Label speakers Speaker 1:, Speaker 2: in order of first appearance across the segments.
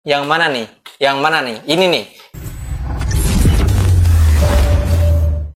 Speaker 1: Yang mana nih? Yang mana nih? Ini nih.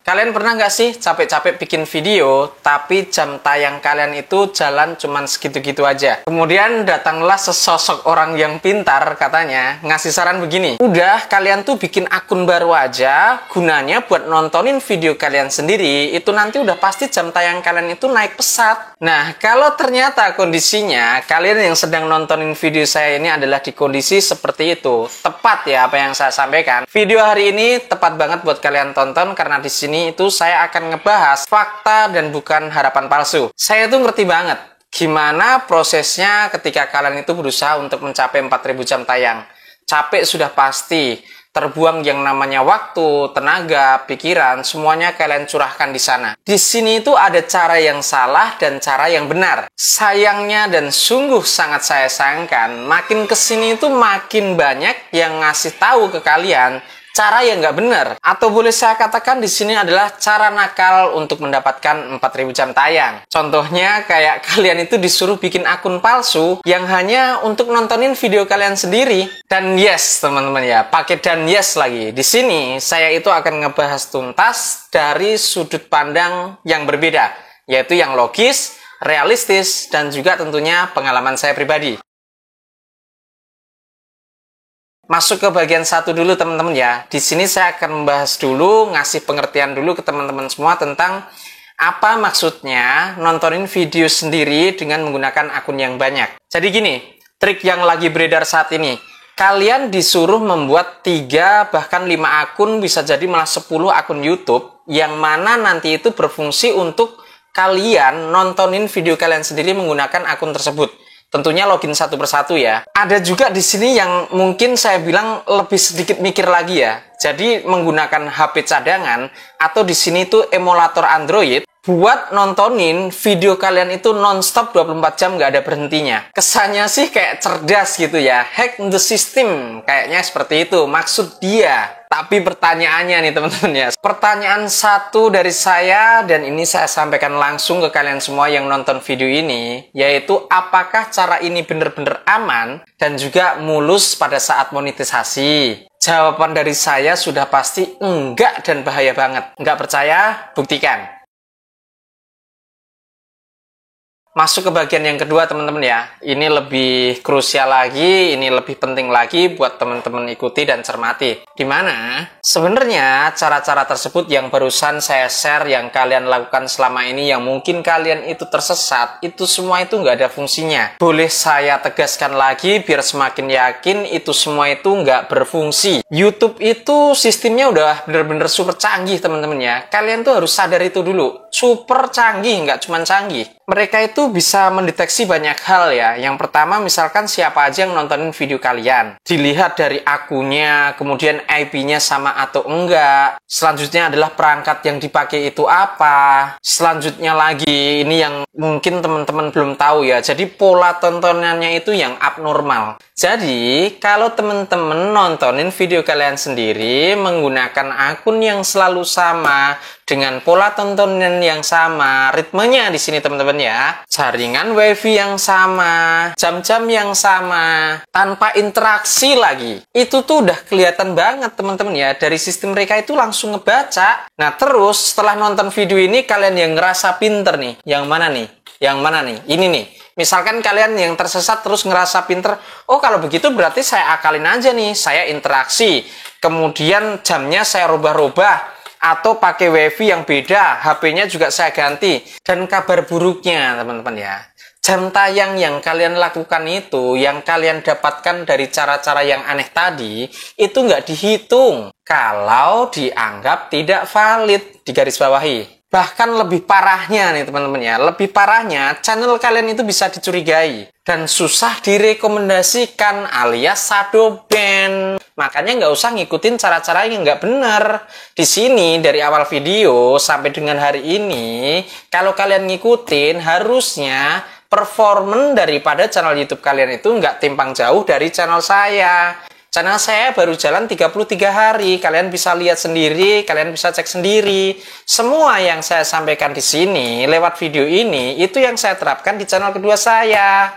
Speaker 1: Kalian pernah nggak sih capek-capek bikin video, tapi jam tayang kalian itu jalan cuman segitu-gitu aja? Kemudian datanglah sesosok orang yang pintar katanya, ngasih saran begini. Udah, kalian tuh bikin akun baru aja, gunanya buat nontonin video kalian sendiri, itu nanti udah pasti jam tayang kalian itu naik pesat. Nah, kalau ternyata kondisinya, kalian yang sedang nontonin video saya ini adalah di kondisi seperti itu, tepat ya apa yang saya sampaikan. Video hari ini tepat banget buat kalian tonton, karena di sini itu saya akan ngebahas fakta dan bukan harapan palsu. Saya tuh ngerti banget gimana prosesnya ketika kalian itu berusaha untuk mencapai 4000 jam tayang. Capek sudah pasti, terbuang yang namanya waktu, tenaga, pikiran, semuanya kalian curahkan di sana. Di sini itu ada cara yang salah dan cara yang benar. Sayangnya dan sungguh sangat saya sayangkan, makin kesini itu makin banyak yang ngasih tahu ke kalian cara yang nggak benar, atau boleh saya katakan di sini adalah cara nakal untuk mendapatkan 4000 jam tayang. Contohnya kayak kalian itu disuruh bikin akun palsu yang hanya untuk nontonin video kalian sendiri. Dan yes, teman-teman ya, pakai dan yes lagi. Di sini saya itu akan ngebahas tuntas dari sudut pandang yang berbeda, yaitu yang logis, realistis, dan juga tentunya pengalaman saya pribadi. Masuk ke bagian satu dulu teman-teman ya. Di sini saya akan membahas dulu, ngasih pengertian dulu ke teman-teman semua tentang apa maksudnya nontonin video sendiri dengan menggunakan akun yang banyak. Jadi gini, trik yang lagi beredar saat ini. Kalian disuruh membuat 3 bahkan 5 akun, bisa jadi malah 10 akun YouTube, yang mana nanti itu berfungsi untuk kalian nontonin video kalian sendiri menggunakan akun tersebut. Tentunya login satu persatu ya. Ada juga di sini yang mungkin saya bilang lebih sedikit mikir lagi ya. Jadi menggunakan HP cadangan atau di sini tuh emulator Android buat nontonin video kalian itu nonstop 24 jam nggak ada berhentinya. Kesannya sih kayak cerdas gitu ya. Hack the system. Kayaknya seperti itu maksud dia. Tapi pertanyaannya nih teman-teman ya. Pertanyaan satu dari saya, dan ini saya sampaikan langsung ke kalian semua yang nonton video ini, yaitu apakah cara ini benar-benar aman dan juga mulus pada saat monetisasi? Jawaban dari saya sudah pasti enggak dan bahaya banget. Enggak percaya? Buktikan. Masuk ke bagian yang kedua teman-teman ya. Ini lebih krusial lagi, ini lebih penting lagi buat teman-teman ikuti dan cermati. Dimana sebenarnya cara-cara tersebut yang barusan saya share, yang kalian lakukan selama ini, yang mungkin kalian itu tersesat, itu semua itu nggak ada fungsinya. Boleh saya tegaskan lagi biar semakin yakin, itu semua itu nggak berfungsi. YouTube itu sistemnya udah bener-bener super canggih teman-teman ya. Kalian tuh harus sadar itu dulu. Super canggih, nggak cuma canggih. Mereka itu bisa mendeteksi banyak hal ya. Yang pertama misalkan siapa aja yang nontonin video kalian. Dilihat dari akunnya, kemudian IP-nya sama atau enggak. Selanjutnya adalah perangkat yang dipakai itu apa. Selanjutnya lagi, ini yang mungkin teman-teman belum tahu ya. Jadi pola tontonannya itu yang abnormal. Jadi kalau teman-teman nontonin video kalian sendiri menggunakan akun yang selalu sama, dengan pola tontonan yang sama, ritmenya di sini teman-teman ya, jaringan wifi yang sama, jam-jam yang sama, tanpa interaksi lagi, itu tuh udah kelihatan banget teman-teman ya, dari sistem mereka itu langsung ngebaca. Nah terus setelah nonton video ini, kalian yang ngerasa pinter nih, yang mana nih? Yang mana nih? Ini nih. Misalkan kalian yang tersesat terus ngerasa pinter, oh kalau begitu berarti saya akalin aja nih, saya interaksi, kemudian jamnya saya rubah-rubah, atau pakai wifi yang beda, HP-nya juga saya ganti. Dan kabar buruknya teman-teman ya, jam tayang yang kalian lakukan itu, yang kalian dapatkan dari cara-cara yang aneh tadi, itu nggak dihitung kalau dianggap tidak valid, digarisbawahi. Bahkan lebih parahnya nih teman-teman ya, lebih parahnya channel kalian itu bisa dicurigai dan susah direkomendasikan alias shadow ban. Makanya nggak usah ngikutin cara-cara yang nggak benar. Di sini dari awal video sampai dengan hari ini, kalau kalian ngikutin harusnya performan daripada channel YouTube kalian itu nggak timpang jauh dari channel saya. Channel saya baru jalan 33 hari, kalian bisa lihat sendiri, kalian bisa cek sendiri. Semua yang saya sampaikan di sini lewat video ini, itu yang saya terapkan di channel kedua saya.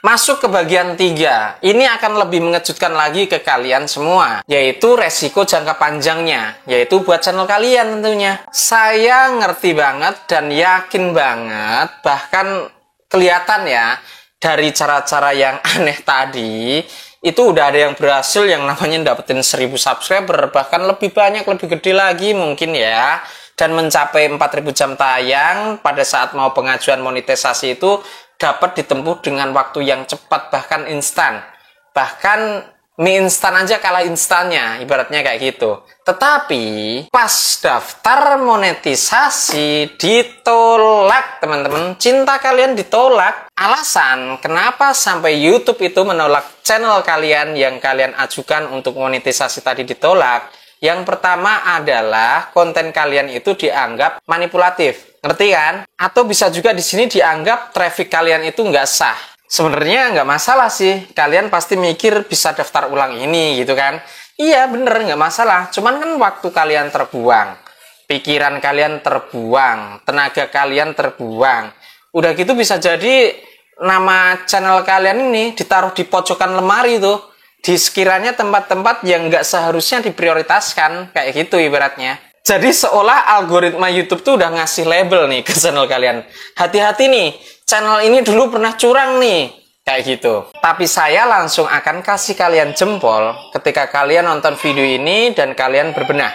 Speaker 1: Masuk ke bagian 3, ini akan lebih mengejutkan lagi ke kalian semua, yaitu resiko jangka panjangnya, yaitu buat channel kalian tentunya. Saya ngerti banget dan yakin banget, bahkan kelihatan ya, dari cara-cara yang aneh tadi, itu udah ada yang berhasil yang namanya dapetin 1000 subscriber, bahkan lebih banyak, lebih gede lagi mungkin ya, dan mencapai 4000 jam tayang pada saat mau pengajuan monetisasi itu dapat ditempuh dengan waktu yang cepat, bahkan instan. Bahkan mie instan aja kalah instannya, ibaratnya kayak gitu. Tetapi pas daftar monetisasi ditolak, teman-teman. Cinta kalian ditolak. Alasan kenapa sampai YouTube itu menolak channel kalian yang kalian ajukan untuk monetisasi tadi ditolak. Yang pertama adalah konten kalian itu dianggap manipulatif. Ngerti kan? Atau bisa juga di sini dianggap traffic kalian itu nggak sah. Sebenarnya nggak masalah sih. Kalian pasti mikir bisa daftar ulang ini gitu kan. Iya bener nggak masalah. Cuman kan waktu kalian terbuang. Pikiran kalian terbuang. Tenaga kalian terbuang. Udah gitu bisa jadi nama channel kalian ini ditaruh di pojokan lemari tuh. Di sekiranya tempat-tempat yang nggak seharusnya diprioritaskan. Kayak gitu ibaratnya. Jadi seolah algoritma YouTube tuh udah ngasih label nih ke channel kalian. Hati-hati nih, channel ini dulu pernah curang nih. Kayak gitu. Tapi saya langsung akan kasih kalian jempol ketika kalian nonton video ini dan kalian berbenah.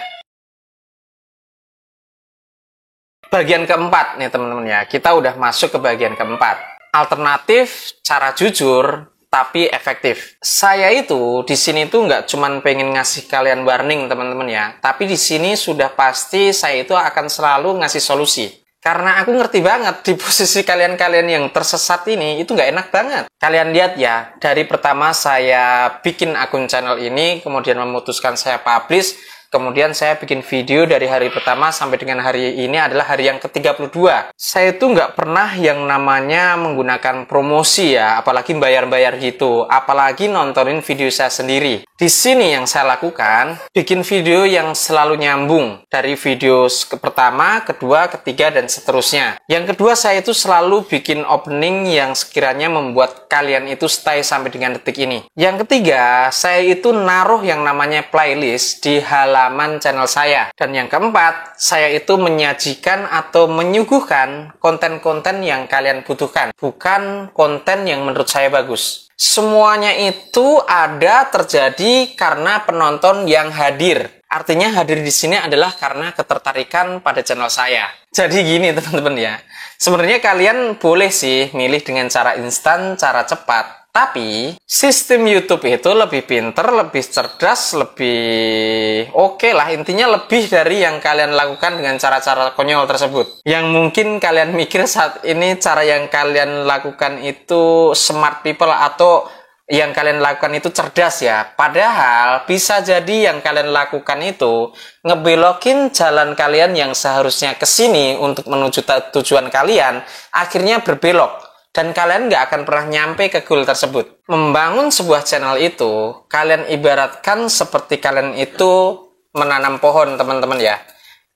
Speaker 1: Bagian keempat nih teman-teman ya. Kita udah masuk ke bagian keempat. Alternatif cara jujur tapi efektif. Saya itu di sini tuh nggak cuman pengen ngasih kalian warning teman-teman ya, tapi di sini sudah pasti saya itu akan selalu ngasih solusi. Karena aku ngerti banget di posisi kalian-kalian yang tersesat ini itu nggak enak banget. Kalian lihat ya, dari pertama saya bikin akun channel ini, kemudian memutuskan saya publish, kemudian saya bikin video dari hari pertama sampai dengan hari ini adalah hari yang ke-32. Saya itu nggak pernah yang namanya menggunakan promosi ya, apalagi bayar-bayar gitu, apalagi nontonin video saya sendiri. Di sini yang saya lakukan, bikin video yang selalu nyambung dari video pertama, kedua, ketiga, dan seterusnya. Yang kedua, saya itu selalu bikin opening yang sekiranya membuat kalian itu stay sampai dengan detik ini. Yang ketiga, saya itu naruh yang namanya playlist di halaman channel saya. Dan yang keempat, saya itu menyajikan atau menyuguhkan konten-konten yang kalian butuhkan, bukan konten yang menurut saya bagus. Semuanya itu ada terjadi karena penonton yang hadir. Artinya hadir di sini adalah karena ketertarikan pada channel saya. Jadi gini teman-teman ya. Sebenarnya kalian boleh sih milih dengan cara instan, cara cepat. Tapi sistem YouTube itu lebih pinter, lebih cerdas, lebih oke lah. Intinya lebih dari yang kalian lakukan dengan cara-cara konyol tersebut. Yang mungkin kalian mikir saat ini cara yang kalian lakukan itu smart people atau yang kalian lakukan itu cerdas ya. Padahal bisa jadi yang kalian lakukan itu ngebelokin jalan kalian yang seharusnya ke sini untuk menuju tujuan kalian, akhirnya berbelok. Dan kalian nggak akan pernah nyampe ke goal tersebut. Membangun sebuah channel itu, kalian ibaratkan seperti kalian itu menanam pohon, teman-teman ya.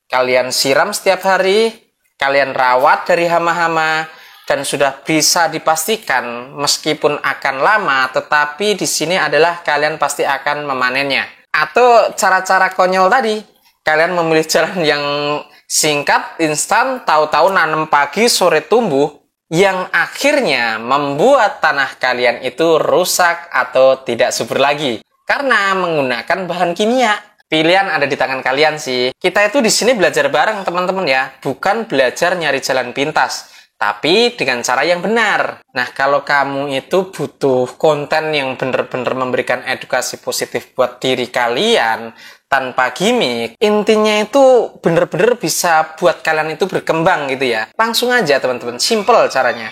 Speaker 1: Kalian siram setiap hari, kalian rawat dari hama-hama, dan sudah bisa dipastikan meskipun akan lama, tetapi di sini adalah kalian pasti akan memanennya. Atau cara-cara konyol tadi, kalian memilih jalan yang singkat, instan, tahu-tahu nanam pagi, sore tumbuh, yang akhirnya membuat tanah kalian itu rusak atau tidak subur lagi karena menggunakan bahan kimia. Pilihan ada di tangan kalian sih. Kita itu di sini belajar bareng teman-teman ya, bukan belajar nyari jalan pintas, tapi dengan cara yang benar. Nah, kalau kamu itu butuh konten yang benar-benar memberikan edukasi positif buat diri kalian tanpa gimmick, intinya itu bener-bener bisa buat kalian itu berkembang gitu ya. Langsung aja teman-teman, simple caranya.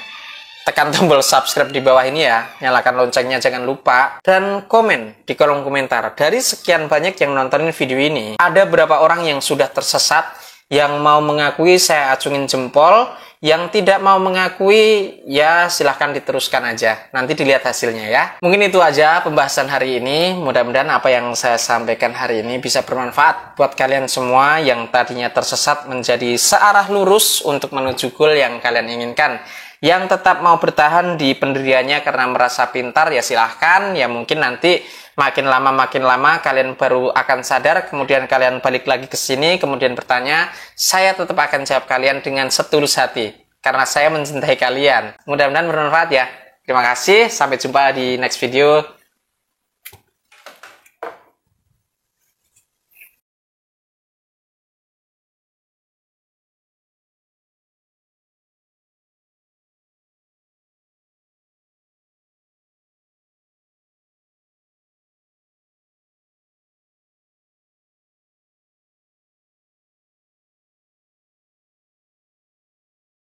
Speaker 1: Tekan tombol subscribe di bawah ini ya, nyalakan loncengnya jangan lupa, dan komen di kolom komentar. Dari sekian banyak yang nontonin video ini, ada berapa orang yang sudah tersesat, yang mau mengakui saya acungin jempol, yang tidak mau mengakui ya silahkan diteruskan aja, nanti dilihat hasilnya ya. Mungkin itu aja pembahasan hari ini. Mudah-mudahan apa yang saya sampaikan hari ini bisa bermanfaat buat kalian semua yang tadinya tersesat menjadi searah lurus untuk menuju goal yang kalian inginkan. Yang tetap mau bertahan di pendiriannya karena merasa pintar, ya silahkan. Ya mungkin nanti makin lama kalian baru akan sadar, kemudian kalian balik lagi ke sini, kemudian bertanya, saya tetap akan jawab kalian dengan setulus hati. Karena saya mencintai kalian. Mudah-mudahan bermanfaat ya. Terima kasih, sampai jumpa di next video.